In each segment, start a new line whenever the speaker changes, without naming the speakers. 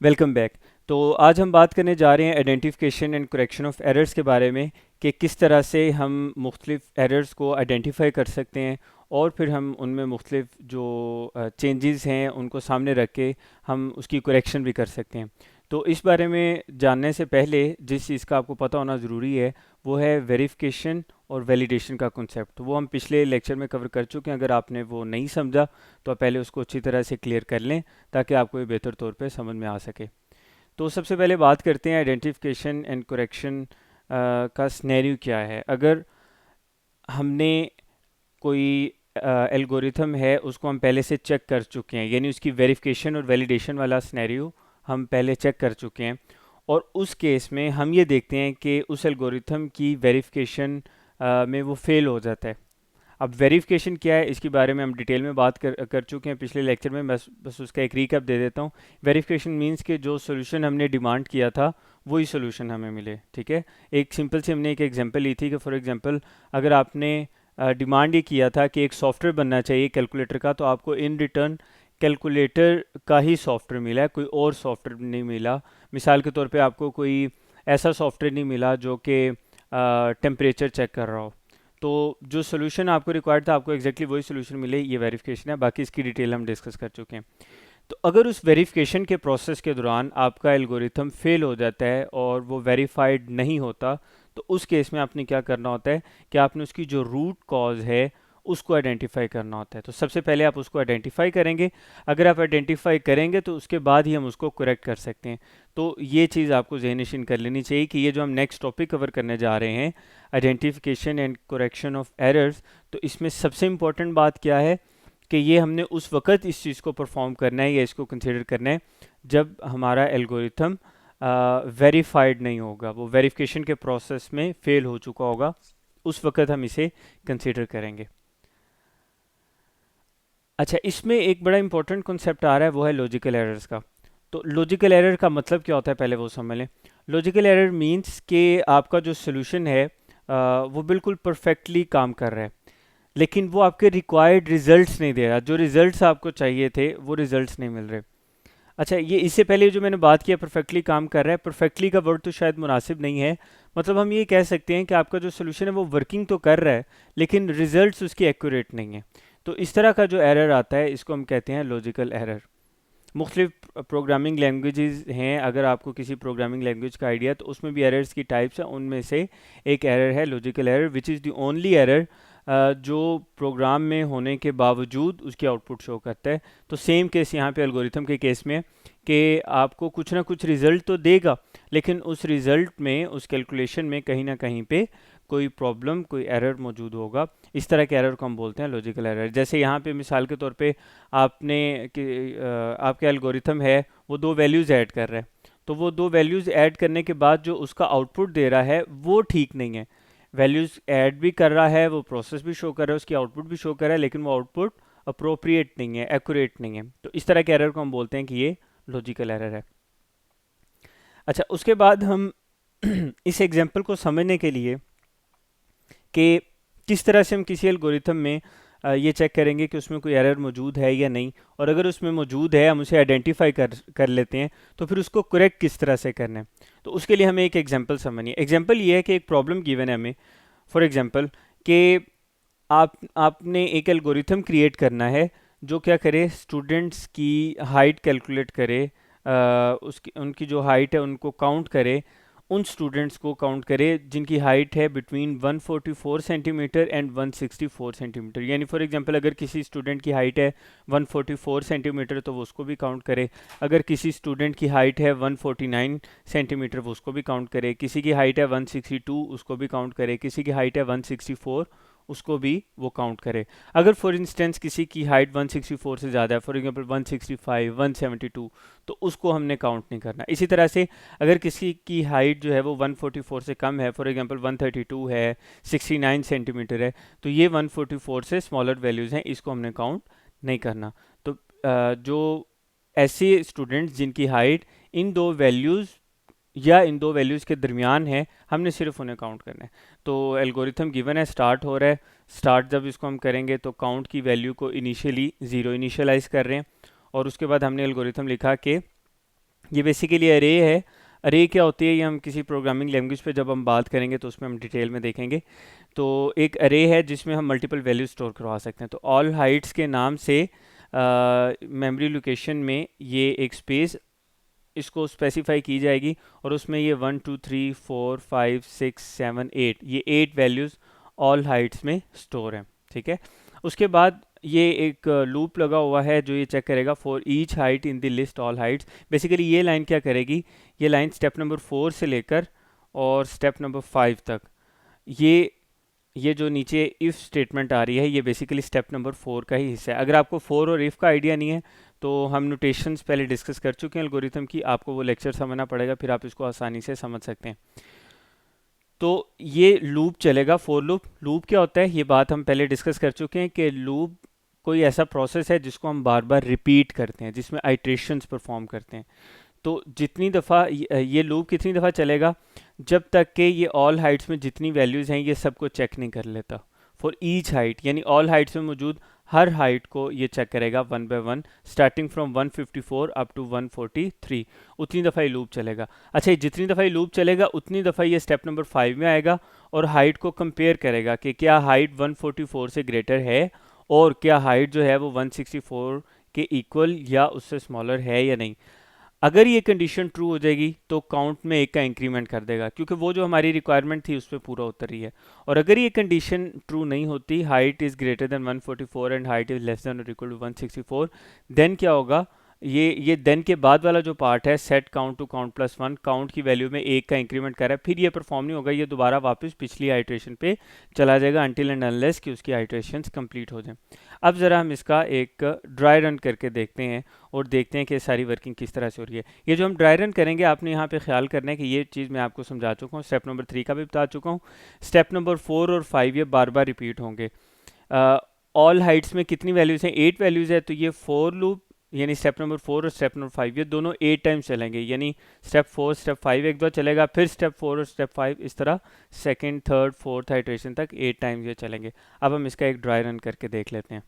Welcome back. तो आज हम बात करने जा रहे हैं identification and correction of errors के बारे में कि किस तरह से हम मुख्तलिफ एरर्स को आइडेंटिफाई कर सकते हैं और फिर हम उनमें मुख्तलिफ जो चेंजेस हैं उनको सामने रख के हम उसकी करेक्शन भी कर सकते हैं। तो इस बारे में जानने से पहले जिस चीज़ का आपको पता होना ज़रूरी है वो है वेरिफिकेशन और वैलिडेशन का कॉन्सेप्ट। वो हम पिछले लेक्चर में कवर कर चुके हैं। अगर आपने वो नहीं समझा तो आप पहले उसको अच्छी तरह से क्लियर कर लें ताकि आपको ये बेहतर तौर पे समझ में आ सके। तो सबसे पहले बात करते हैं आइडेंटिफिकेशन एंड करेक्शन का स्नैरियो क्या है। अगर हमने कोई एल्गोरिथम है उसको हम पहले से चेक कर चुके हैं, यानी उसकी वेरिफिकेशन और वैलिडेशन वाला स्नैरियो हम पहले चेक कर चुके हैं, और उस केस में हम ये देखते हैं कि उस एल्गोरिथम की वेरिफिकेशन में वो फेल हो जाता है। अब वेरिफिकेशन क्या है इसके बारे में हम डिटेल में बात कर चुके हैं पिछले लेक्चर में। बस उसका एक रीकैप दे देता हूँ। वेरिफिकेशन मींस कि जो सोल्यूशन हमने डिमांड किया था वही सोल्यूशन हमें मिले। ठीक है, एक सिंपल सी हमने एक एग्जांपल ली थी कि फॉर एग्जांपल अगर आपने डिमांड ये किया था कि एक सॉफ्टवेयर बनना चाहिए कैलकुलेटर का, तो आपको इन रिटर्न कैलकुलेटर का ही सॉफ्टवेयर मिला है, कोई और सॉफ्टवेयर नहीं मिला। मिसाल के तौर पे आपको कोई ऐसा सॉफ्टवेयर नहीं मिला जो कि टेम्परेचर चेक कर रहा हो। तो जो सोल्यूशन आपको रिक्वायर्ड था आपको एग्जैक्टली वही सोल्यूशन मिले, ये वेरिफिकेशन है। बाकी इसकी डिटेल हम डिस्कस कर चुके हैं। तो अगर उस वेरिफिकेशन के प्रोसेस के दौरान आपका एल्गोरिथम फेल हो जाता है और वो वेरीफाइड नहीं होता, तो उस केस में आपने क्या करना होता है कि आपने उसकी जो रूट कॉज है उसको आइडेंटिफाई करना होता है। तो सबसे पहले आप उसको आइडेंटिफाई करेंगे। अगर आप आइडेंटिफाई करेंगे तो उसके बाद ही हम उसको करेक्ट कर सकते हैं। तो ये चीज़ आपको ज़हन-नशीन कर लेनी चाहिए कि ये जो हम नेक्स्ट टॉपिक कवर करने जा रहे हैं, identification and correction of errors, तो इसमें सबसे इम्पोर्टेंट बात क्या है कि ये हमने उस वक़्त इस चीज़ को परफॉर्म करना है या इसको कंसिडर करना है जब हमारा एल्गोरिथम वेरीफाइड नहीं होगा, वो वेरिफिकेशन के प्रोसेस में फेल हो चुका होगा, उस वक़्त हम इसे कंसिडर करेंगे। अच्छा, इसमें एक बड़ा इंपॉर्टेंट कॉन्सेप्ट आ रहा है, वो है लॉजिकल एरर्स का। तो लॉजिकल एरर का मतलब क्या होता है पहले वो समझ लें। लॉजिकल एरर मींस कि आपका जो सोल्यूशन है वो बिल्कुल परफेक्टली काम कर रहा है, लेकिन वो आपके रिक्वायर्ड रिजल्ट्स नहीं दे रहा। जो रिजल्ट्स आपको चाहिए थे वो रिजल्ट्स नहीं मिल रहे। अच्छा, ये इससे पहले जो मैंने बात किया परफेक्टली काम कर रहा है, परफेक्टली का वर्ड तो शायद मुनासिब नहीं है। मतलब हम ये कह सकते हैं कि आपका जो सोल्यूशन है वो वर्किंग तो कर रहा है लेकिन रिजल्ट्स उसके एक्यूरेट नहीं है। तो इस तरह का जो एरर आता है इसको हम कहते हैं लॉजिकल एरर। मुख्तलिफ प्रोग्रामिंग लैंग्वेजेस हैं, अगर आपको किसी प्रोग्रामिंग लैंग्वेज का आइडिया, तो उसमें भी एरर्स की टाइप्स हैं। उनमें से एक एरर है logical error, which is the only error जो प्रोग्राम में होने के बावजूद उसकी आउटपुट शो करता है। तो सेम केस यहाँ पे एल्गोरिथम के केस में कि आपको कुछ ना कुछ रिजल्ट तो देगा, लेकिन उस रिजल्ट में, उस कैलकुलेशन में कहीं ना कहीं पे कोई प्रॉब्लम, कोई एरर मौजूद होगा। इस तरह के एरर को हम बोलते हैं लॉजिकल एरर। जैसे यहाँ पे मिसाल के तौर पे आपके एल्गोरिथम है वो दो वैल्यूज़ ऐड कर रहा है, तो वो दो वैल्यूज़ ऐड करने के बाद जो उसका आउटपुट दे रहा है वो ठीक नहीं है। वैल्यूज़ ऐड भी कर रहा है, वो प्रोसेस भी शो कर रहा है, उसकी आउटपुट भी शो कर रहा है, लेकिन वो आउटपुट अप्रोप्रिएट नहीं है, एक्यूरेट नहीं है। तो इस तरह के एरर को हम बोलते हैं कि ये लॉजिकल एरर है। अच्छा, उसके बाद हम इस एग्जांपल को समझने के लिए कि किस तरह से हम किसी एल्गोरिथम में ये चेक करेंगे कि उसमें कोई एरर मौजूद है या नहीं, और अगर उसमें मौजूद है हम उसे आइडेंटिफाई कर लेते हैं, तो फिर उसको करेक्ट किस तरह से करना है। तो उसके लिए हमें एक एग्जांपल समझनी है। एग्जांपल ये है कि एक प्रॉब्लम गिवन है हमें, फॉर एग्जांपल कि आपने एक एल्गोरिथम क्रिएट करना है जो क्या करे, स्टूडेंट्स की हाइट कैलकुलेट करे, उसकी उनकी जो हाइट है उनको काउंट करे, उन स्टूडेंट्स को काउंट करे जिनकी हाइट है बिटवीन 144 सेंटीमीटर एंड 164 सेंटीमीटर। यानी फॉर एग्जांपल अगर किसी स्टूडेंट की हाइट है 144 सेंटीमीटर तो वो उसको भी काउंट करे, अगर किसी स्टूडेंट की हाइट है 149 सेंटीमीटर वो उसको भी काउंट करे, किसी की हाइट है 162 उसको भी काउंट करे, किसी की हाइट है 164 उसको भी वो काउंट करे। अगर फॉर इंस्टेंस किसी की हाइट 164 से ज़्यादा है, फॉर एग्जांपल 165, 172, तो उसको हमने काउंट नहीं करना। इसी तरह से अगर किसी की हाइट जो है वो 144 से कम है, फॉर एग्जांपल 132 है, 69 सेंटीमीटर है, तो ये 144 से स्मॉलर वैल्यूज़ हैं, इसको हमने काउंट नहीं करना। तो जो ऐसे स्टूडेंट्स जिनकी हाइट इन दो वैल्यूज़ या इन दो वैल्यूज़ के दरमियान है, हमने सिर्फ उन्हें काउंट करना है। तो एल्गोरिथम गिवन है, स्टार्ट हो रहा है। स्टार्ट जब इसको हम करेंगे तो काउंट की वैल्यू को इनिशियली ज़ीरो इनिशियलाइज कर रहे हैं, और उसके बाद हमने एल्गोरिथम लिखा कि ये बेसिकली अरे है। अरे क्या होती है ये हम किसी प्रोग्रामिंग लैंग्वेज पे जब हम बात करेंगे तो उसमें हम डिटेल में देखेंगे। तो एक अरे है जिसमें हम मल्टीपल वैल्यू स्टोर करवा सकते हैं। तो ऑल हाइट्स के नाम से मेमोरी लोकेशन में ये एक स्पेस इसको स्पेसिफाई की जाएगी और उसमें ये 1 2 3 4 5 6 7 8 ये 8 वैल्यूज़ ऑल हाइट्स में स्टोर हैं। ठीक है। उसके बाद ये एक लूप लगा हुआ है जो ये चेक करेगा for each height in the list all Heights. Basically ये लाइन क्या करेगी, ये लाइन स्टेप नंबर 4 से लेकर और स्टेप नंबर 5 तक, ये ये जो नीचे इफ़ स्टेटमेंट आ रही है ये बेसिकली स्टेप नंबर 4 का ही हिस्सा है। अगर आपको फोर और इफ़ का आइडिया नहीं है तो हम नोटेशंस पहले डिस्कस कर चुके हैं एल्गोरिथम की, आपको वो लेक्चर समझना पड़ेगा, फिर आप इसको आसानी से समझ सकते हैं। तो ये लूप चलेगा, फोर लूप। लूप क्या होता है ये बात हम पहले डिस्कस कर चुके हैं कि लूप कोई ऐसा प्रोसेस है जिसको हम बार बार रिपीट करते हैं, जिसमें आइट्रेशंस परफॉर्म करते हैं। तो जितनी दफ़ा ये लूप कितनी दफ़ा चलेगा, जब तक कि ये ऑल हाइट्स में जितनी वैल्यूज़ हैं ये सबको चेक नहीं कर लेता। फॉर ईच हाइट यानी ऑल हाइट्स में मौजूद हर हाइट को ये चेक करेगा 1 by 1, starting from 154 up to 143। उतनी दफ़ा ये लूप चलेगा। अच्छा, जितनी दफ़ा ये लूप चलेगा उतनी दफ़ा ये स्टेप नंबर 5 में आएगा और हाइट को कंपेयर करेगा कि क्या हाइट 144 से ग्रेटर है और क्या हाइट जो है वो 164 के इक्वल या उससे स्मॉलर है या नहीं। अगर ये कंडीशन ट्रू हो जाएगी तो काउंट में एक का इंक्रीमेंट कर देगा, क्योंकि वो जो हमारी रिक्वायरमेंट थी उस पर पूरा उतर रही है। और अगर ये कंडीशन ट्रू नहीं होती, height is greater than 144 and height is less than और इक्वल टू 164, देन क्या होगा, ये देन के बाद वाला जो पार्ट है set count to count plus 1, count की वैल्यू में एक का इंक्रीमेंट कर रहा है, फिर ये परफॉर्म नहीं होगा, ये दोबारा वापस पिछली आइट्रेशन पे चला जाएगा अनटिल एंड अनलेस कि उसकी आइट्रेशंस कंप्लीट हो जाएं। अब ज़रा हम इसका एक ड्राई रन करके देखते हैं और देखते हैं कि सारी वर्किंग किस तरह से हो रही है। ये जो हम ड्राई रन करेंगे आपने यहाँ पे ख्याल करना है कि ये चीज़ मैं आपको समझा चुका हूँ, स्टेप नंबर 3 का भी बता चुका हूँ, स्टेप नंबर 4 और 5 ये बार बार रिपीट होंगे। ऑल हाइट्स में कितनी वैल्यूज़ हैं, 8 वैल्यूज़ है, तो ये फोर लूप यानी स्टेप नंबर 4 और स्टेप नंबर 5 ये दोनों 8 टाइम्स चलेंगे, यानी स्टेप 4 स्टेप 5 एक बार चलेगा, फिर स्टेप 4 और स्टेप 5 इस तरह सेकंड थर्ड फोर्थ आइट्रेशन तक 8 टाइम्स ये चलेंगे। अब हम इसका एक ड्राई रन करके देख लेते हैं।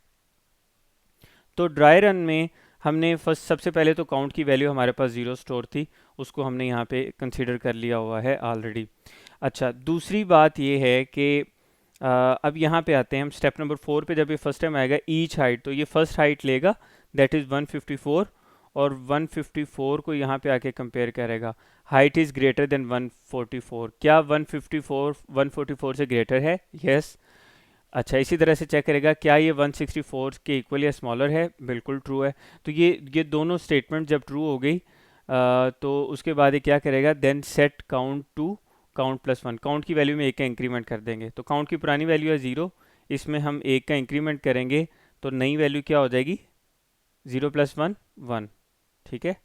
तो ड्राई रन में हमने फर्स्ट सबसे पहले तो काउंट की वैल्यू हमारे पास 0 स्टोर थी, उसको हमने यहाँ पे कंसीडर कर लिया हुआ है ऑलरेडी। अच्छा, दूसरी बात ये है कि अब यहाँ पे आते हैं हम स्टेप नंबर 4 पे। जब ये फर्स्ट टाइम आएगा ईच हाइट, तो ये फर्स्ट हाइट लेगा दैट इज़ 154 और 154 को यहाँ पे आके कंपेयर करेगा, हाइट इज़ ग्रेटर देन 144। क्या 154 144 से ग्रेटर है? यस। अच्छा, इसी तरह से चेक करेगा क्या ये 164 के इक्वल या स्मॉलर है? बिल्कुल ट्रू है। तो ये दोनों स्टेटमेंट जब ट्रू हो गई तो उसके बाद ये क्या करेगा, then set count to count plus 1, count की वैल्यू में एक का इंक्रीमेंट कर देंगे। तो काउंट की पुरानी वैल्यू है 0, इसमें हम एक का इंक्रीमेंट करेंगे तो नई वैल्यू क्या हो जाएगी, 0 + 1 1। ठीक है,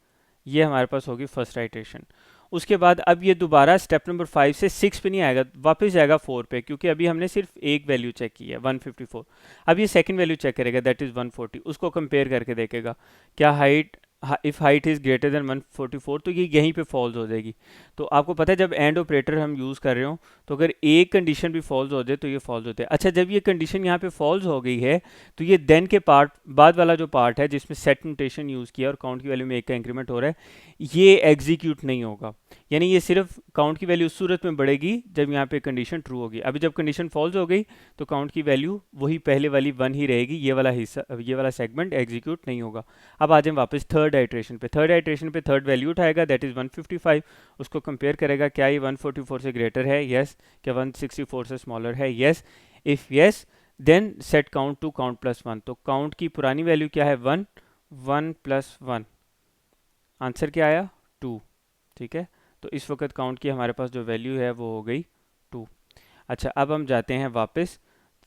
ये हमारे पास होगी फर्स्ट आइट्रेशन। उसके बाद अब ये दोबारा स्टेप नंबर 5 से 6 पे नहीं आएगा, वापस जाएगा 4 पे, क्योंकि अभी हमने सिर्फ एक वैल्यू चेक की है 154। अब ये सेकंड वैल्यू चेक करेगा दैट इज़ 140, उसको कंपेयर करके देखेगा क्या height, if height is greater than 144, तो ये यहीं पे फॉल्स हो जाएगी। तो आपको पता है जब एंड ऑपरेटर हम यूज़ कर रहे हो तो अगर एक कंडीशन भी फॉल्स हो जाए तो ये फॉल्स होते हैं। अच्छा, जब ये कंडीशन यहाँ पे फॉल्स हो गई है तो ये देन के पार्ट बाद वाला जो पार्ट है जिसमें सेट नोटेशन यूज़ किया और काउंट की वैल्यू में एक का इंक्रीमेंट हो रहा है, ये एग्जीक्यूट नहीं होगा। यानी ये सिर्फ काउंट की वैल्यू उस सूरत में बढ़ेगी जब यहाँ पे कंडीशन ट्रू होगी। अभी जब कंडीशन फॉल्स हो गई तो काउंट की वैल्यू वही पहले वाली 1 ही रहेगी, ये वाला हिस्सा, ये वाला सेगमेंट एग्जीक्यूट नहीं होगा। अब आ जाए वापस थर्ड आइट्रेशन पे। थर्ड आइट्रेशन पे थर्ड वैल्यू उठाएगा दैट इज़ 155, उसको कंपेयर करेगा क्या ये 144 से ग्रेटर है? यस। क्या 164 से स्मॉलर है? Yes. If yes then set count to count plus 1। तो काउंट की पुरानी वैल्यू क्या है 1, 1 + 1, आंसर क्या आया 2। ठीक है, तो इस वक्त काउंट की हमारे पास जो वैल्यू है वो हो गई 2। अच्छा, अब हम जाते हैं वापस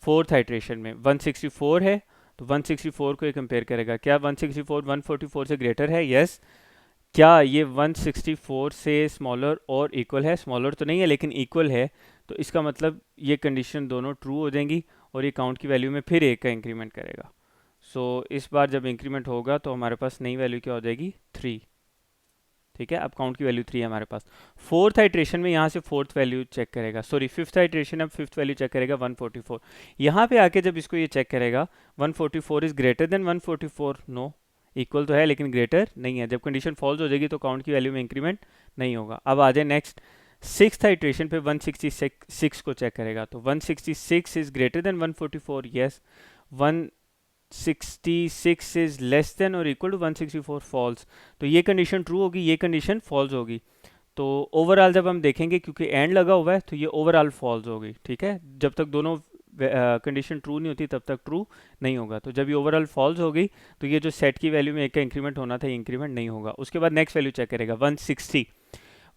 फोर्थ आइट्रेशन में। 164 है तो 164 को ये कंपेयर करेगा, क्या 164 144 से ग्रेटर है? यस। क्या ये 164 से स्मॉलर और इक्वल है? स्मॉलर तो नहीं है लेकिन इक्वल है, तो इसका मतलब ये कंडीशन दोनों ट्रू हो जाएंगी और ये काउंट की वैल्यू में फिर एक का इंक्रीमेंट करेगा। सो इस बार जब इंक्रीमेंट होगा तो हमारे पास नई वैल्यू क्या हो जाएगी 3। ठीक है, अब काउंट की वैल्यू 3 है हमारे पास। फोर्थ आइट्रेशन में यहाँ से फोर्थ वैल्यू चेक करेगा, सॉरी फिफ्थ आइट्रेशन अब फिफ्थ वैल्यू चेक करेगा 144। यहाँ पे आके जब इसको ये चेक करेगा 144 is greater than 144, no, equal तो है लेकिन ग्रेटर नहीं है। जब कंडीशन फॉल्स हो जाएगी तो काउंट की वैल्यू में इंक्रीमेंट नहीं होगा। अब आ जाए नेक्स्ट, सिक्स्थ आइट्रेशन पे 166 को चेक करेगा, तो 166 is greater than 144, yes. 166 is less than और इक्वल टू 164, फॉल्स। तो ये कंडीशन ट्रू होगी, ये कंडीशन फॉल्स होगी। तो ओवरऑल जब हम देखेंगे, क्योंकि एंड लगा हुआ है, तो ये ओवरऑल फॉल्स होगी, ठीक है। जब तक दोनों कंडीशन ट्रू नहीं होती तब तक ट्रू नहीं होगा। तो जब ये ओवरऑल फॉल्स होगी तो ये जो सेट की वैल्यू में एक का इंक्रीमेंट होना था, ये इंक्रीमेंट नहीं होगा। उसके बाद नेक्स्ट वैल्यू चेक करेगा 160,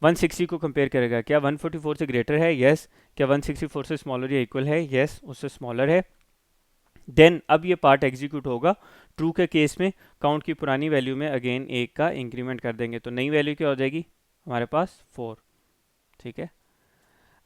160 को कंपेयर करेगा, क्या 144 से ग्रेटर है, यस। क्या 164 से स्मॉलर या इक्वल है, यस, उससे स्मॉलर है। देन अब ये पार्ट एग्जीक्यूट होगा। ट्रू के केस में काउंट की पुरानी वैल्यू में अगेन एक का इंक्रीमेंट कर देंगे, तो नई वैल्यू क्या हो जाएगी हमारे पास 4, ठीक है।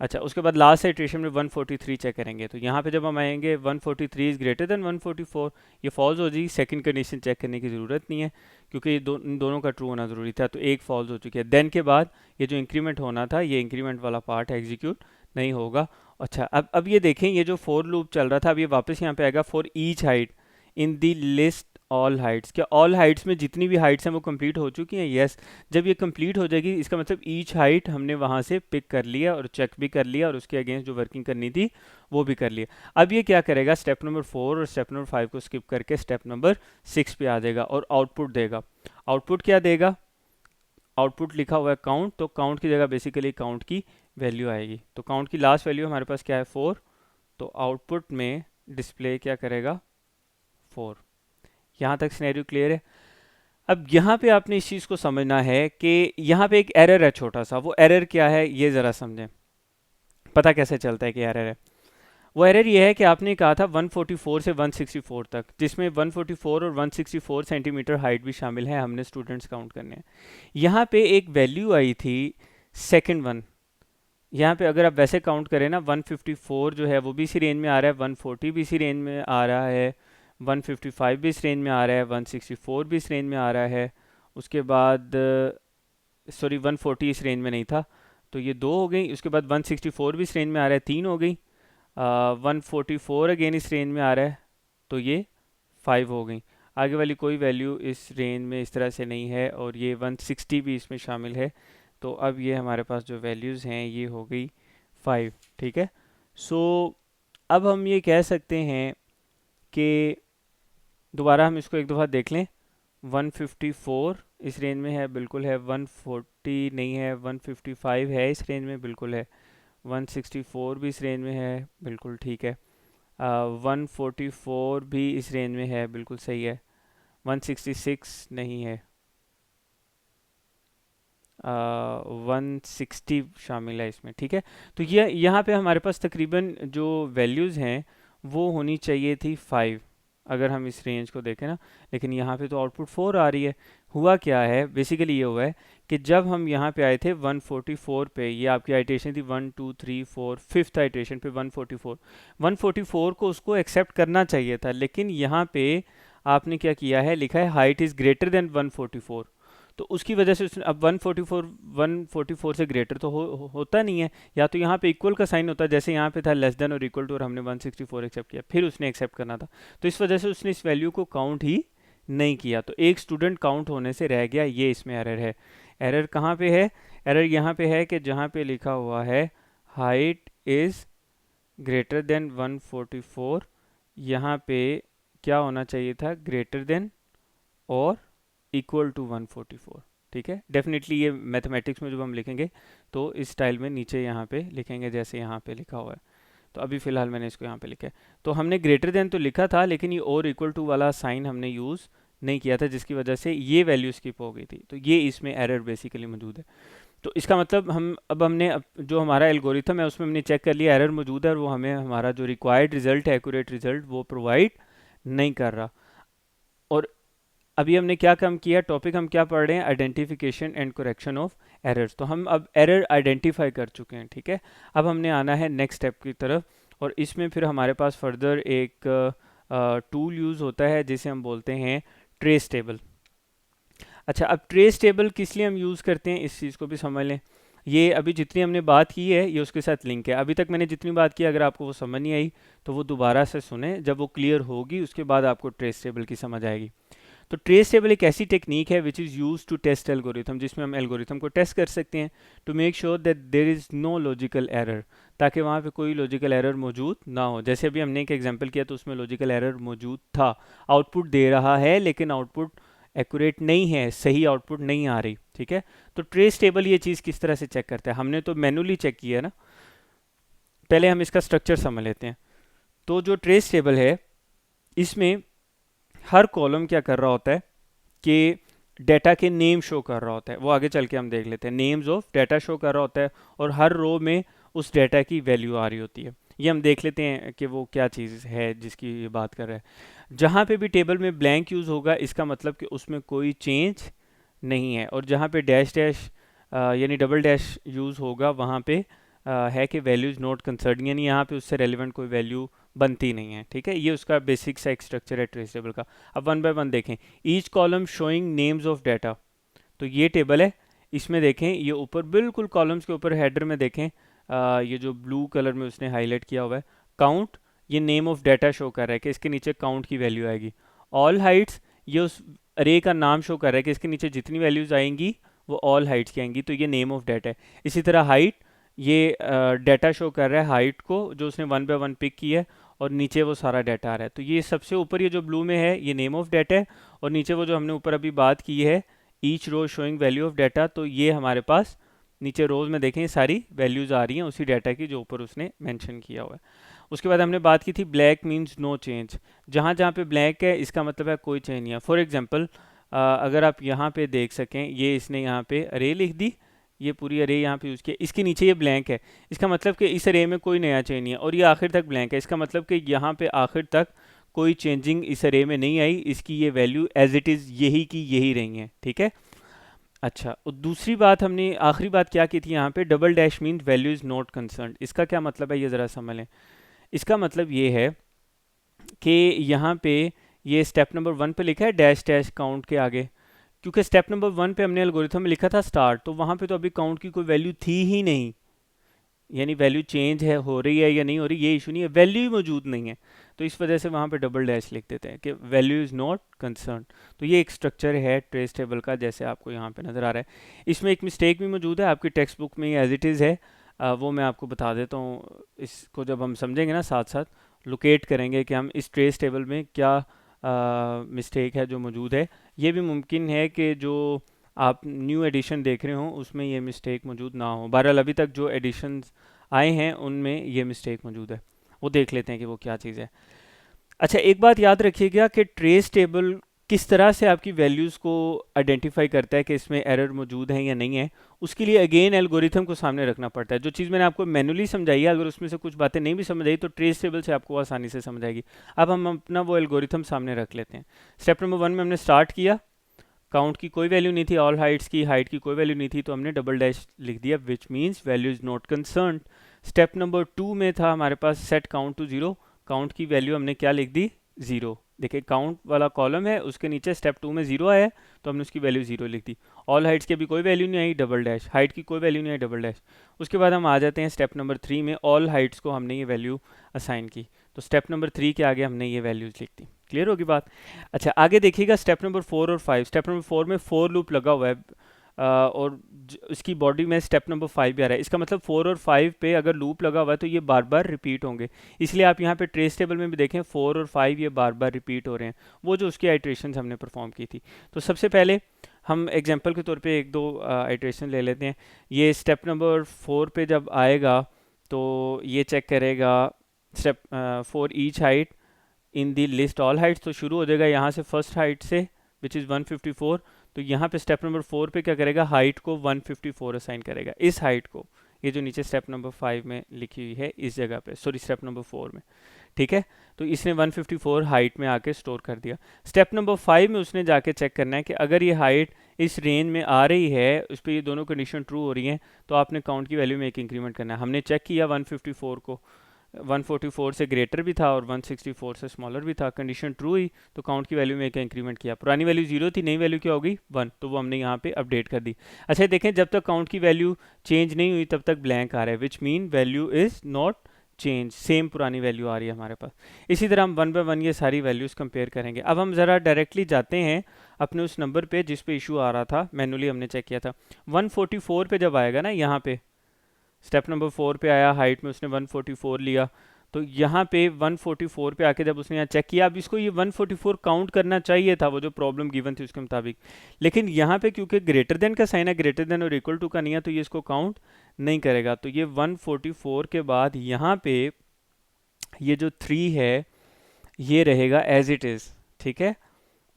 अच्छा, उसके बाद लास्ट इटरेशन में 143 चेक करेंगे, तो यहाँ पे जब हम आएंगे 143 इज ग्रेटर देन 144, ये फॉल्स हो जाएगी। सेकंड कंडीशन चेक करने की ज़रूरत नहीं है क्योंकि ये इन दोनों का ट्रू होना ज़रूरी था, तो एक फॉल्स हो चुकी है। देन के बाद ये जो इंक्रीमेंट होना था, ये इंक्रीमेंट वाला पार्ट एग्जीक्यूट नहीं होगा। अच्छा, अब ये देखें, ये जो फॉर लूप चल रहा था, अब ये वापस यहाँ पे आएगा for each height in the list all Heights. क्या ऑल हाइट्स में जितनी भी हाइट्स हैं वो कंप्लीट हो चुकी हैं, यस। जब ये कंप्लीट हो जाएगी इसका मतलब ईच हाइट हमने वहाँ से पिक कर लिया और चेक भी कर लिया और उसके अगेंस्ट जो वर्किंग करनी थी वो भी कर लिया। अब ये क्या करेगा, स्टेप नंबर 4 और स्टेप नंबर 5 को स्किप करके स्टेप नंबर 6 पे आ जाएगा और आउटपुट देगा। आउटपुट क्या देगा, आउटपुट लिखा हुआ है काउंट, तो काउंट की जगह बेसिकली काउंट की वैल्यू आएगी। तो काउंट की लास्ट वैल्यू हमारे पास क्या है 4, तो आउटपुट में डिस्प्ले क्या करेगा 4। यहाँ तक सिनेरियो क्लियर है। अब यहाँ पे आपने इस चीज़ को समझना है कि यहाँ पे एक एरर है छोटा सा, वो एरर क्या है ये ज़रा समझें। पता कैसे चलता है कि एरर है, वो एरर ये है कि आपने कहा था 144 से 164 तक, जिसमें 144 और 164 सेंटीमीटर हाइट भी शामिल है, हमने स्टूडेंट्स काउंट करने हैं। यहाँ पे एक वैल्यू आई थी सेकंड वन, यहाँ पे अगर आप वैसे काउंट करें ना 154 जो है वो भी इसी रेंज में आ रहा है, 140 भी इसी रेंज में आ रहा है, 155 भी इस रेंज में आ रहा है, 164 भी इस रेंज में आ रहा है। उसके बाद सॉरी 140 इस रेंज में नहीं था, तो ये 2 हो गई। उसके बाद 164 भी इस रेंज में आ रहा है, 3 हो गई। 144 अगेन इस रेंज में आ रहा है, तो ये 5 हो गई। आगे वाली कोई वैल्यू इस रेंज में इस तरह से नहीं है और ये 160 भी इसमें शामिल है। तो अब ये हमारे पास जो वैल्यूज़ हैं ये हो गई 5, ठीक है। सो अब हम ये कह सकते हैं कि दोबारा हम इसको एक दफ़ा देख लें। 154 इस रेंज में है, बिल्कुल है। 140 नहीं है, 155 है इस रेंज में, बिल्कुल है। 164 भी इस रेंज में है, बिल्कुल ठीक है। 144 भी इस रेंज में है, बिल्कुल सही है। 166 नहीं है, 160 शामिल है इसमें, ठीक है। तो ये यहाँ पे हमारे पास तकरीबन जो वैल्यूज़ हैं वो होनी चाहिए थी 5 अगर हम इस रेंज को देखें ना, लेकिन यहाँ पे तो आउटपुट 4 आ रही है। हुआ क्या है, बेसिकली ये हुआ है कि जब हम यहाँ पे आए थे 144 पे, ये आपकी आइट्रेशन थी 1 2 3 4, फिफ्थ आइट्रेशन पे 144 को उसको एक्सेप्ट करना चाहिए था, लेकिन यहाँ पे आपने क्या किया है, लिखा है हाइट इज़ ग्रेटर देन 144, तो उसकी वजह से उसने अब 144 से ग्रेटर तो होता नहीं है, या तो यहाँ पे इक्वल का साइन होता है, जैसे यहाँ पे था लेस देन और इक्वल टू, और हमने 164 एक्सेप्ट किया, फिर उसने एक्सेप्ट करना था, तो इस वजह से उसने इस वैल्यू को काउंट ही नहीं किया, तो एक स्टूडेंट काउंट होने से रह गया। ये इसमें एरर है। एरर कहाँ पे है, एरर यहाँ पे है कि जहाँ पे लिखा हुआ है हाइट इज़ ग्रेटर देन 144, यहाँ पे क्या होना चाहिए था, ग्रेटर देन और इक्वल टू 144, ठीक है। डेफिनेटली ये मैथमेटिक्स में जब हम लिखेंगे तो इस स्टाइल में नीचे यहाँ पे लिखेंगे जैसे यहाँ पे लिखा हुआ है, तो अभी फ़िलहाल मैंने इसको यहाँ पे लिखा है। तो हमने ग्रेटर देन तो लिखा था, लेकिन ये और इक्वल टू वाला साइन हमने यूज़ नहीं किया था, जिसकी वजह से ये वैल्यू स्किप हो गई थी, तो ये इसमें एरर बेसिकली मौजूद है। तो इसका मतलब हमने जो हमारा एल्गोरिथम है उसमें हमने चेक कर लिया एरर मौजूद है और वो हमें हमारा जो रिक्वायर्ड रिजल्ट है, एक्यूरेट रिजल्ट, वो प्रोवाइड नहीं कर रहा। और अभी हमने क्या काम किया, टॉपिक हम क्या पढ़ रहे हैं, identification and correction of errors. तो हम अब एरर आइडेंटिफाई कर चुके हैं, ठीक है। अब हमने आना है नेक्स्ट स्टेप की तरफ, और इसमें फिर हमारे पास फर्दर एक टूल यूज़ होता है जिसे हम बोलते हैं ट्रेस टेबल। अच्छा, अब ट्रेस टेबल किस लिए हम यूज़ करते हैं इस चीज़ को भी समझ लें। ये अभी जितनी हमने बात की है ये उसके साथ लिंक है। अभी तक मैंने जितनी बात की, अगर आपको वो समझ नहीं आई तो वो दोबारा से सुने, जब वो क्लियर होगी उसके बाद आपको ट्रेस टेबल की समझ आएगी। तो ट्रेस टेबल एक ऐसी टेक्निक है which is use to test algorithm, जिसमें हम एल्गोरिथम को टेस्ट कर सकते हैं to make sure that there is no logical error, ताकि वहाँ पे कोई लॉजिकल एरर मौजूद ना हो। जैसे अभी हमने एक एग्जांपल किया तो उसमें लॉजिकल एरर मौजूद था, आउटपुट दे रहा है लेकिन आउटपुट एक्यूरेट नहीं है, सही आउटपुट नहीं आ रही, ठीक है। तो ट्रेस टेबल ये चीज़ किस तरह से चेक करता है, हमने तो मैनुअली चेक किया ना, पहले हम इसका स्ट्रक्चर समझ लेते हैं। तो जो ट्रेस टेबल है इसमें हर कॉलम क्या कर रहा होता है कि डेटा के नेम शो कर रहा होता है, वो आगे चल के हम देख लेते हैं। नेम्स ऑफ डेटा शो कर रहा होता है और हर रो में उस डेटा की वैल्यू आ रही होती है। ये हम देख लेते हैं कि वो क्या चीज़ है जिसकी ये बात कर रहा है। जहाँ पे भी टेबल में ब्लैंक यूज़ होगा इसका मतलब कि उसमें कोई चेंज नहीं है, और जहाँ पे डैश डैश यानी डबल डैश यूज़ होगा वहाँ पे है कि वैल्यू इज़ नॉट कंसर्न, यानी यहाँ पे उससे रेलिवेंट कोई वैल्यू बनती नहीं है, ठीक है। ये उसका बेसिक सा एक स्ट्रक्चर है ट्रेस टेबल का। अब वन बाय वन देखें, each column showing names of data, तो ये टेबल है, इसमें देखें ये ऊपर बिल्कुल कॉलम्स के ऊपर हेडर में देखें ये जो ब्लू कलर में उसने हाईलाइट किया हुआ है काउंट, ये नेम ऑफ डाटा शो कर रहा है कि इसके नीचे काउंट की वैल्यू आएगी। ऑल हाइट्स, ये उस अरे का नाम शो कर रहा है कि इसके नीचे जितनी वैल्यूज आएंगी वो ऑल हाइट्स की आएंगी, तो ये नेम ऑफ डाटा है। इसी तरह हाइट, ये डाटा शो कर रहा है हाइट को जो उसने वन बाय वन पिक किया है, और नीचे वो सारा डाटा आ रहा है। तो ये सबसे ऊपर ये जो ब्लू में है ये नेम ऑफ डाटा है, और नीचे वो जो हमने ऊपर अभी बात की है each row showing value of data, तो ये हमारे पास नीचे रोज में देखें सारी वैल्यूज आ रही हैं उसी डाटा की जो ऊपर उसने मेंशन किया हुआ है। उसके बाद हमने बात की थी ब्लैक मींस नो चेंज, जहाँ जहाँ पे ब्लैक है इसका मतलब है कोई चेंज नहीं है। फॉर एग्जांपल अगर आप यहाँ पे देख सकें, ये इसने यहाँ पे अरे लिख दी, ये पूरी अरे यहाँ पे यूज़ किया, इसके नीचे ये ब्लैंक है, इसका मतलब कि इस अरे में कोई नया चेंज नहीं है, और ये आखिर तक ब्लैंक है, इसका मतलब कि यहाँ पे आखिर तक कोई चेंजिंग इस अरे में नहीं आई, इसकी ये वैल्यू एज इट इज़ यही की यही रही है, ठीक है। अच्छा, और दूसरी बात हमने आखिरी बात क्या की थी यहाँ पे, double dash means value is not concern, इसका क्या मतलब है ये ज़रा समझ लें। इसका मतलब ये है कि यहाँ पे ये स्टेप नंबर 1 पे लिखा है डैश डैश काउंट के आगे, क्योंकि स्टेप नंबर 1 पे हमने एल्गोरिथम में लिखा था स्टार्ट, तो वहाँ पे तो अभी काउंट की कोई वैल्यू थी ही नहीं, यानी वैल्यू चेंज है हो रही है या नहीं हो रही ये इशू नहीं है, वैल्यू ही मौजूद नहीं है, तो इस वजह से वहाँ पे डबल डैश लिख देते हैं कि वैल्यू इज़ नॉट कंसर्न। तो ये एक स्ट्रक्चर है ट्रेस टेबल का जैसे आपको यहाँ पे नज़र आ रहा है। इसमें एक मिस्टेक भी मौजूद है आपकी टेक्स्ट बुक में एज इट इज़ है, वो मैं आपको बता देता हूँ, इसको जब हम समझेंगे ना साथ साथ लोकेट करेंगे कि हम इस ट्रेस टेबल में क्या मिस्टेक है जो मौजूद है। ये भी मुमकिन है कि जो आप न्यू एडिशन देख रहे हो उसमें ये मिस्टेक मौजूद ना हो, बहरहाल अभी तक जो एडिशंस आए हैं उनमें ये मिस्टेक मौजूद है, वो देख लेते हैं कि वो क्या चीज़ है। अच्छा, एक बात याद रखिएगा कि ट्रेस टेबल किस तरह से आपकी वैल्यूज़ को आइडेंटिफाई करता है कि इसमें एरर मौजूद है या नहीं है, उसके लिए अगेन एल्गोरिथम को सामने रखना पड़ता है। जो चीज़ मैंने आपको मैनुअली समझाई है, अगर उसमें से कुछ बातें नहीं भी समझ आई तो ट्रेस टेबल से आपको आसानी से समझ आएगी। अब हम अपना वो एल्गोरिथम सामने रख लेते हैं। स्टेप नंबर 1 में हमने स्टार्ट किया, काउंट की कोई वैल्यू नहीं थी, ऑल हाइट्स की हाइट की कोई वैल्यू नहीं थी, तो हमने डबल डैश लिख दिया which means value is not concern. Step number 2 में था हमारे पास सेट काउंट टू 0, काउंट की वैल्यू हमने क्या लिख दी 0। देखिए काउंट वाला कॉलम है उसके नीचे स्टेप 2 में 0 आया है तो हमने उसकी वैल्यू 0 लिख दी। ऑल हाइट्स की अभी कोई वैल्यू नहीं आई, डबल डैश, हाइट की कोई वैल्यू नहीं आई, डबल डैश। उसके बाद हम आ जाते हैं स्टेप नंबर 3 में, ऑल हाइट्स को हमने ये वैल्यू असाइन की, तो स्टेप नंबर 3 के आगे हमने ये वैल्यूज़ लिख दी। क्लियर होगी बात। अच्छा, आगे देखिएगा स्टेप नंबर 4 और 5। स्टेप नंबर 4 में फोर लूप लगा हुआ है और इसकी बॉडी में स्टेप नंबर 5 भी आ रहा है, इसका मतलब 4 और 5 पे अगर लूप लगा हुआ है तो ये बार बार रिपीट होंगे, इसलिए आप यहाँ पे ट्रेस टेबल में भी देखें 4 और 5 ये बार बार रिपीट हो रहे हैं, वो जो उसकी आइट्रेशन हमने परफॉर्म की थी। तो सबसे पहले हम एग्जांपल के तौर पे एक दो आइट्रेशन ले लेते हैं। ये स्टेप नंबर 4 पे जब आएगा तो ये चेक करेगा step for each height in the list all Heights, तो शुरू हो जाएगा यहाँ से फर्स्ट हाइट से विच इज़ 154, तो यहाँ पे स्टेप नंबर 4 पे क्या करेगा हाइट को 154 असाइन करेगा, इस हाइट को, ये जो नीचे स्टेप नंबर 5 में लिखी हुई है इस जगह पे, सॉरी स्टेप नंबर 4 में, ठीक है। तो इसने 154 हाइट में आके स्टोर कर दिया। स्टेप नंबर 5 में उसने जाके चेक करना है कि अगर ये हाइट इस रेंज में आ रही है, उस पर ये दोनों कंडीशन ट्रू हो रही हैं, तो आपने काउंट की वैल्यू में एक इंक्रीमेंट करना है। हमने चेक किया 154 को, 144 से ग्रेटर भी था और 164 से स्मॉलर भी था, कंडीशन ट्रू हुई तो काउंट की वैल्यू में एक इंक्रीमेंट किया, पुरानी वैल्यू 0 थी, नई वैल्यू क्या होगी 1, तो वो हमने यहाँ पे अपडेट कर दी। अच्छा देखें, जब तक काउंट की वैल्यू चेंज नहीं हुई तब तक ब्लैंक आ रहा है, which mean value is not change, same पुरानी वैल्यू आ रही है हमारे पास। इसी तरह हम वन बाय वन ये सारी वैल्यूज़ कंपेयर करेंगे। अब हम ज़रा डायरेक्टली जाते हैं अपने उस नंबर पे जिस पे इशू आ रहा था, मैनुअली हमने चेक किया था। 144 पे जब आएगा ना, यहाँ पे स्टेप नंबर 4 पे आया, हाइट में उसने 144 लिया, तो यहाँ पे 144 पे आके जब उसने यहाँ चेक किया, अब इसको ये 144 काउंट करना चाहिए था, वो जो प्रॉब्लम गिवन थी उसके मुताबिक, लेकिन यहाँ पे क्योंकि ग्रेटर देन का साइन है, ग्रेटर देन और इक्वल टू का नहीं है, तो ये इसको काउंट नहीं करेगा। तो ये 144 के बाद यहाँ पे ये जो 3 है ये रहेगा एज इट इज़, ठीक है,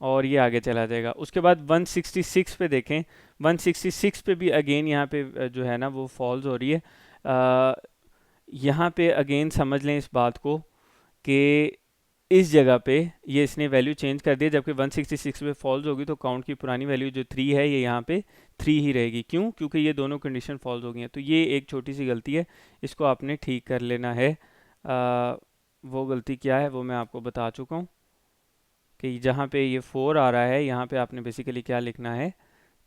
और ये आगे चला जाएगा। उसके बाद 166 पे देखें, 166 पे भी अगेन यहाँ पे जो है ना वो फॉल्स हो रही है। यहाँ पे अगेन समझ लें इस बात को कि इस जगह पे ये इसने वैल्यू चेंज कर दी, जबकि 166 पे फॉल्स होगी तो काउंट की पुरानी वैल्यू जो 3 है ये यहाँ पे 3 ही रहेगी। क्यों? क्योंकि ये दोनों कंडीशन फॉल्स हो गई हैं। तो ये एक छोटी सी गलती है, इसको आपने ठीक कर लेना है। वो गलती क्या है वो मैं आपको बता चुका हूँ कि जहाँ पे ये 4 आ रहा है यहाँ पे आपने बेसिकली क्या लिखना है,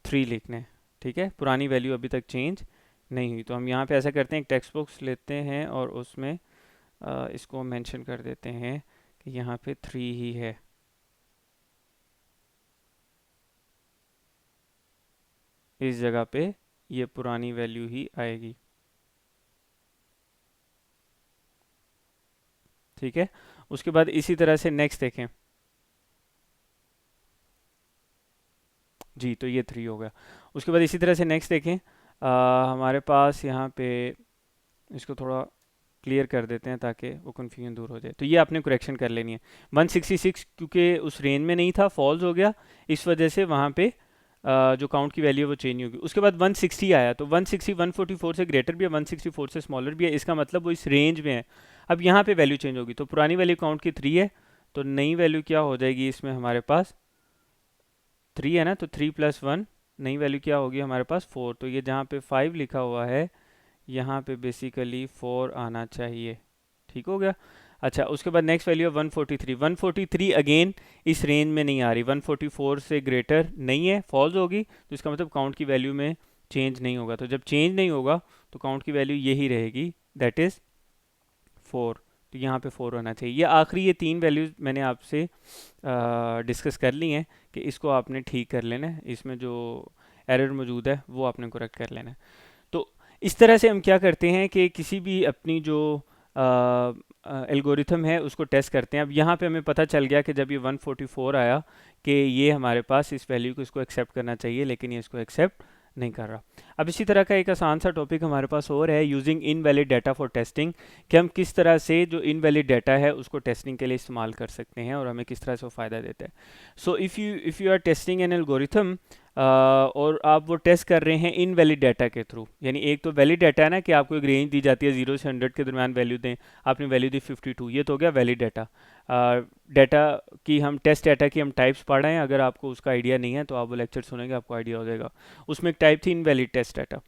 3 लिखना है, ठीक है। पुरानी वैल्यू अभी तक चेंज नहीं हुई, तो हम यहाँ पे ऐसा करते हैं, एक टेक्स्ट बॉक्स लेते हैं और उसमें इसको मेंशन कर देते हैं कि यहाँ पे 3 ही है। इस जगह पे ये पुरानी वैल्यू ही आएगी, ठीक है। उसके बाद इसी तरह से नेक्स्ट देखें जी, तो ये 3 हो गया। उसके बाद इसी तरह से नेक्स्ट देखें, हमारे पास यहाँ पे इसको थोड़ा क्लियर कर देते हैं ताकि वो कन्फ्यूजन दूर हो जाए। तो ये आपने करेक्शन कर लेनी है। 166 क्योंकि उस रेंज में नहीं था, फॉल्स हो गया, इस वजह से वहाँ पे जो काउंट की वैल्यू है वो चेंज होगी। उसके बाद 160 आया, तो 160 144 से ग्रेटर भी है, 164 से स्मॉलर भी है, इसका मतलब वो इस रेंज में है। अब यहाँ पे वैल्यू चेंज होगी, तो पुरानी वैल्यू काउंट की 3 है, तो नई वैल्यू क्या हो जाएगी इसमें हमारे पास 3 है ना, तो 3 + 1 नई वैल्यू क्या होगी हमारे पास 4। तो ये जहाँ पे 5 लिखा हुआ है यहाँ पे बेसिकली 4 आना चाहिए, ठीक हो गया। अच्छा, उसके बाद नेक्स्ट वैल्यू है 143। 143 अगेन इस रेंज में नहीं आ रही, 144 से ग्रेटर नहीं है, फॉल्स होगी, तो इसका मतलब काउंट की वैल्यू में चेंज नहीं होगा। तो जब चेंज नहीं होगा तो काउंट की वैल्यू यही रहेगी, दैट इज़ 4। तो यहाँ पे 4 होना चाहिए। ये आखिरी ये 3 वैल्यूज़ मैंने आपसे डिस्कस कर ली हैं कि इसको आपने ठीक कर लेना है, इसमें जो एरर मौजूद है वो आपने करेक्ट कर लेना है। तो इस तरह से हम क्या करते हैं कि किसी भी अपनी जो एल्गोरिथम है उसको टेस्ट करते हैं। अब यहाँ पे हमें पता चल गया कि जब ये 144 आया कि ये हमारे पास इस वैल्यू को इसको एक्सेप्ट करना चाहिए, लेकिन ये इसको एक्सेप्ट नहीं कर रहा। अब इसी तरह का एक आसान सा टॉपिक हमारे पास और है, using invalid data for testing, कि हम किस तरह से जो इनवैलिड डाटा है उसको टेस्टिंग के लिए इस्तेमाल कर सकते हैं और हमें किस तरह से वो फ़ायदा देता है। So if you are testing an algorithm और आप वो टेस्ट कर रहे हैं इनवैलिड डाटा के थ्रू, यानी एक तो वैलिड डाटा है ना कि आपको एक रेंज दी जाती है 0 से 100 के दरमियान वैल्यू दें, आपने वैल्यू दी 52, ये तो हो गया वैलिड डाटा। डाटा की हम टेस्ट डाटा की हम टाइप्स पढ़ रहे हैं, अगर आपको उसका आइडिया नहीं है तो आप वो लेक्चर सुनेंगे, आपको आइडिया हो जाएगा। उसमें एक टाइप थी इनवैलिड टेस्ट डाटा।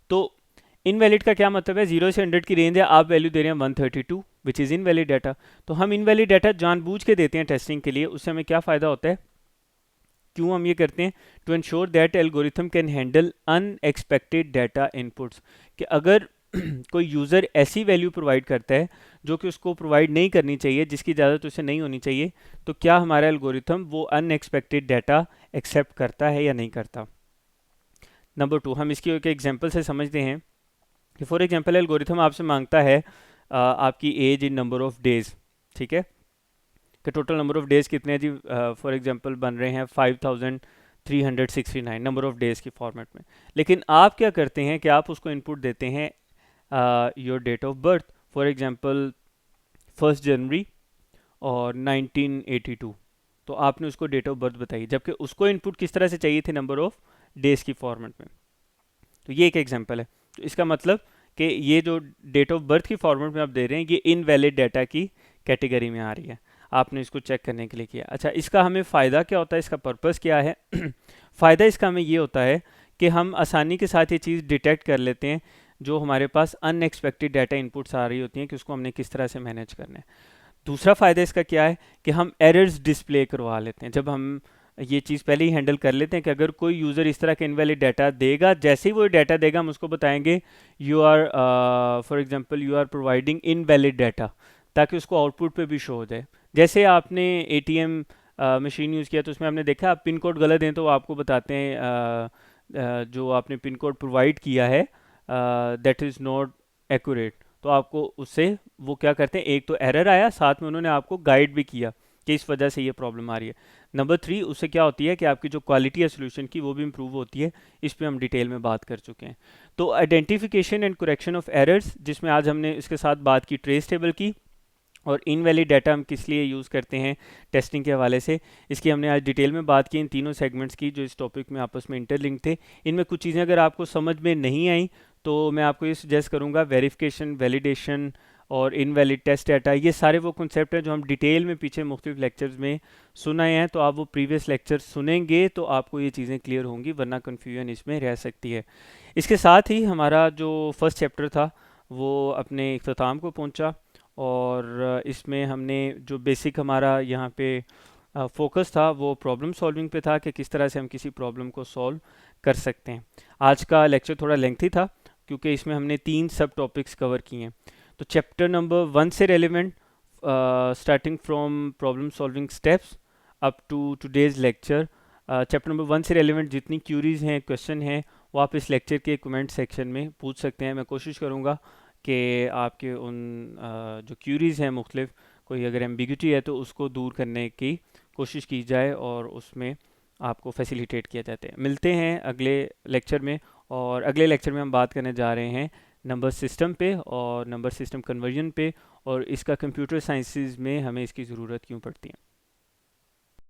तो इनवैलिड का क्या मतलब है, 0 से 100 की रेंज है, आप वैल्यू दे रहे हैं 132 विच इज़ इनवैलिड डाटा। तो हम इनवैलिड डाटा जानबूझ के देते हैं टेस्टिंग के लिए, उससे हमें क्या फ़ायदा होता है, क्यों हम ये करते हैं, to ensure that algorithm can handle unexpected data inputs, कि अगर कोई यूज़र ऐसी वैल्यू प्रोवाइड करता है जो कि उसको प्रोवाइड नहीं करनी चाहिए, जिसकी इजाज़त उसे नहीं होनी चाहिए, तो क्या हमारा एल्गोरिथम वो अनएक्सपेक्टेड डाटा एक्सेप्ट करता है या नहीं करता। नंबर 2, हम इसकी एक एग्जांपल से समझते हैं कि फॉर एग्जांपल एल्गोरिथम आपसे मांगता है आपकी age in number of days, ठीक है, कि टोटल नंबर ऑफ़ डेज़ कितने हैं जी, फॉर एग्जांपल बन रहे हैं 5369 नंबर ऑफ़ डेज़ की फॉर्मेट में। लेकिन आप क्या करते हैं कि आप उसको इनपुट देते हैं your date of birth, for example 1 जनवरी और 1982, तो आपने उसको डेट ऑफ बर्थ बताई, जबकि उसको इनपुट किस तरह से चाहिए थे, नंबर ऑफ़ डेज़ की फॉर्मेट में। तो ये एक एग्जांपल है। तो इसका मतलब कि ये जो डेट ऑफ बर्थ की फॉर्मेट में आप दे रहे हैं ये इनवैलिड डाटा की कैटेगरी में आ रही है, आपने इसको चेक करने के लिए किया। अच्छा, इसका हमें फ़ायदा क्या होता है, इसका पर्पस क्या है फ़ायदा इसका हमें ये होता है कि हम आसानी के साथ ये चीज़ डिटेक्ट कर लेते हैं जो हमारे पास अनएक्सपेक्टेड डाटा इनपुट्स आ रही होती हैं कि उसको हमने किस तरह से मैनेज करना है। दूसरा फ़ायदा इसका क्या है कि हम एरर्स डिस्प्ले करवा लेते हैं। जब हम ये चीज़ पहले ही हैंडल कर लेते हैं कि अगर कोई यूज़र इस तरह का इनवैलिड डाटा देगा, जैसे ही वो डाटा देगा हम उसको बताएंगे you are, for example you are providing invalid data, ताकि उसको आउटपुट पे भी शो हो जाए। जैसे आपने एटीएम मशीन यूज़ किया तो उसमें आपने देखा आप पिन कोड गलत दें तो वो आपको बताते हैं जो आपने पिन कोड प्रोवाइड किया है दैट इज़ नॉट एक्यूरेट। तो आपको उससे वो क्या करते हैं, एक तो एरर आया, साथ में उन्होंने आपको गाइड भी किया कि इस वजह से ये प्रॉब्लम आ रही है। नंबर 3, उससे क्या होती है कि आपकी जो क्वालिटी है सोल्यूशन की वो भी इम्प्रूव होती है। इस पे हम डिटेल में बात कर चुके हैं। तो identification and correction of errors, जिसमें आज हमने इसके साथ बात की ट्रेस टेबल की, और इनवैलिड डाटा हम किस लिए यूज़ करते हैं टेस्टिंग के हवाले से, इसकी हमने आज डिटेल में बात की इन तीनों सेगमेंट्स की जो इस टॉपिक में आपस में इंटरलिंक थे। इनमें कुछ चीज़ें अगर आपको समझ में नहीं आई तो मैं आपको ये सजेस्ट करूँगा, वेरिफिकेशन, वैलिडेशन और इनवैलिड टेस्ट डाटा, ये सारे वो कॉन्सेप्ट हैं जो हम डिटेल में पीछे मुख्तलिफ लेक्चर्स में सुनाए हैं। तो आप वो प्रीवियस लेक्चर सुनेंगे तो आपको ये चीज़ें क्लियर होंगी, वरना कन्फ्यूजन इसमें रह सकती है। इसके साथ ही हमारा जो फर्स्ट चैप्टर था वो अपने इख्तिताम को पहुंचा, और इसमें हमने जो बेसिक हमारा यहाँ पे फोकस था वो प्रॉब्लम सॉल्विंग पे था कि किस तरह से हम किसी प्रॉब्लम को सॉल्व कर सकते हैं। आज का लेक्चर थोड़ा लेंथी था क्योंकि इसमें हमने 3 सब टॉपिक्स कवर किए हैं। तो चैप्टर नंबर 1 से relevant, starting from problem solving steps up to today's lecture, chapter number 1 से रेलिवेंट जितनी क्यूरीज हैं, क्वेश्चन हैं, वो आप इस लेक्चर के कमेंट सेक्शन में पूछ सकते हैं। मैं कोशिश करूँगा कि आपके उन जो क्यूरीज़ हैं मुख्तलिफ, कोई अगर एम्बिग्यूटी है तो उसको दूर करने की कोशिश की जाए और उसमें आपको फैसिलिटेट किया जाता है। मिलते हैं अगले लेक्चर में, और अगले लेक्चर में हम बात करने जा रहे हैं नंबर सिस्टम पे और नंबर सिस्टम कन्वर्जन पे, और इसका कंप्यूटर साइंसेज में हमें इसकी ज़रूरत क्यों पड़ती है।